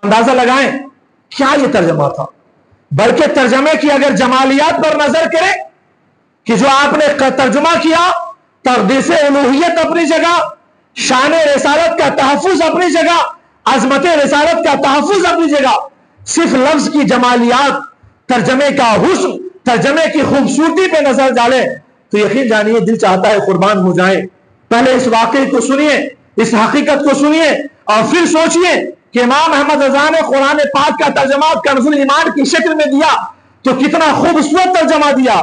اندازہ لگائیں کیا یہ ترجمہ تھا، بلکہ ترجمے کی اگر جمالیات پر نظر کریں کہ جو آپ نے ترجمہ کیا، تقدیس الوہیت اپنی جگہ، شان رسالت کا تحفظ اپنی جگہ، عظمت رسالت کا تحفظ اپنی جگہ، صرف لفظ کی جمالیات، ترجمے کا حسن، ترجمے کی خوبصورتی پہ نظر ڈالیں تو یقین جانیے دل چاہتا ہے قربان ہو جائیں۔ پہلے اس واقعے کو سنیے، اس حقیقت کو سنیے، اور پھر سوچئے کہ امام احمد رضا نے قرآن پاک کا ترجمہ کنز الایمان کی شکل میں دیا تو کتنا خوبصورت ترجمہ دیا۔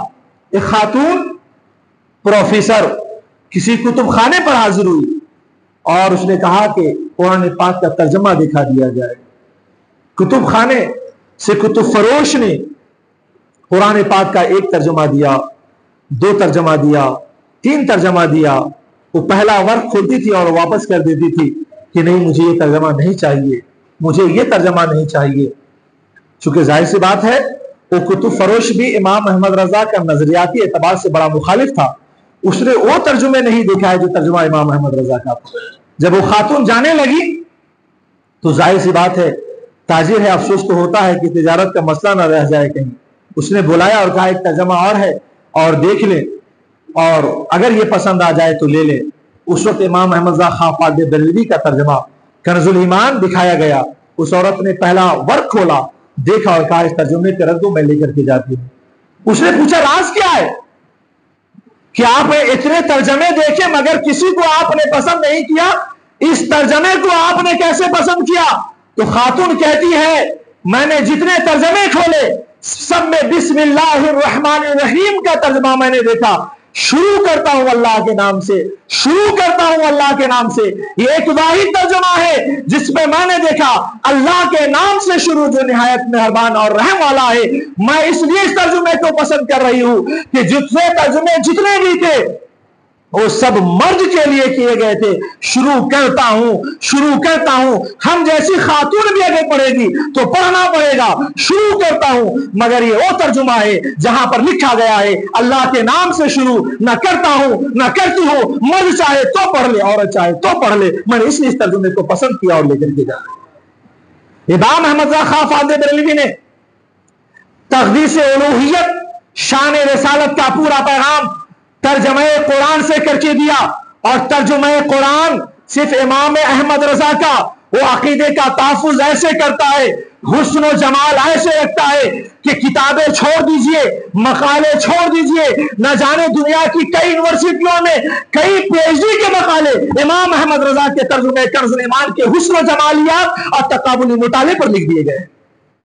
ایک خاتون پروفیسر کسی کتب خانے پر حاضر ہوئی اور اس نے کہا کہ قرآن پاک کا ترجمہ دکھا دیا جائے۔ کتب خانے سے کتب فروش نے قرآن پاک کا ایک ترجمہ دیا، دو ترجمہ دیا، تین ترجمہ دیا۔ وہ پہلا ورق کھولتی تھی اور واپس کر دیتی تھی کہ نہیں مجھے یہ ترجمہ نہیں چاہیے، مجھے یہ ترجمہ نہیں چاہیے۔ چونکہ ظاہر سی بات ہے وہ کتب فروش بھی امام احمد رضا کا نظریاتی اعتبار سے بڑا مخالف تھا، اس نے وہ ترجمے نہیں دیکھا ہے جو ترجمہ امام احمد رضا کا تھا۔ جب وہ خاتون جانے لگی تو ظاہر سی بات ہے تاجر ہے، افسوس تو ہوتا ہے کہ تجارت کا مسئلہ نہ رہ جائے کہیں۔ اس نے بلایا اور کہا ایک ترجمہ اور ہے اور دیکھ لیں، اور اگر یہ پسند آ جائے تو لے لیں۔ اس وقت امام احمد رضا خان فاضل بریلوی کا ترجمہ کنز الایمان دکھایا گیا۔ اس عورت نے پہلا ورق کھولا، دیکھا اور کہا اس ترجمے کے رد کو میں لے کر کے جاتی ہوں۔ اس نے پوچھا راز کیا ہے کہ آپ نے اتنے ترجمے دیکھے مگر کسی کو آپ نے پسند نہیں کیا، اس ترجمے کو آپ نے کیسے پسند کیا؟ تو خاتون کہتی ہے میں نے جتنے ترجمے کھولے سب میں بسم اللہ الرحمن الرحیم کا ترجمہ میں نے دیکھا۔ شروع کرتا ہوں اللہ کے نام سے، شروع کرتا ہوں اللہ کے نام سے۔ یہ ایک واحد ترجمہ ہے جس پہ میں نے دیکھا اللہ کے نام سے شروع جو نہایت مہربان اور رحم والا ہے۔ میں اس لیے اس ترجمے کو پسند کر رہی ہوں کہ جتنے ترجمے جتنے بھی تھے وہ سب مرد کے لیے کیے گئے تھے۔ شروع کرتا ہوں، ہم جیسی خاتون بھی اگر پڑھے گی تو پڑھنا پڑے گا، شروع کرتا ہوں، مگر یہ وہ ترجمہ ہے جہاں پر لکھا گیا ہے اللہ کے نام سے شروع نہ کرتا ہوں نہ کرتی ہوں، مرد چاہے تو پڑھ لے عورت چاہے تو پڑھ لے۔ میں نے اس لیے اس ترجمے کو پسند کیا اور لے کر کے جانا۔ امام احمد رضا خان فاضل بریلوی نے تقدیس الوہیت، شان رسالت کا پورا پیغام ترجمہ قرآن سے کر کے دیا، اور ترجمہ قرآن صرف امام احمد رضا کا وہ عقیدے کا تحفظ ایسے کرتا ہے، حسن و جمال ایسے رکھتا ہے کہ کتابیں چھوڑ دیجئے، مقالے چھوڑ دیجئے، نہ جانے دنیا کی کئی یونیورسٹیوں میں کئی پی ایچ ڈی کے مقالے امام احمد رضا کے ترجمہ کنز الایمان کے حسن و جمالیات اور تقابلی مطالعے پر لکھ دیے گئے۔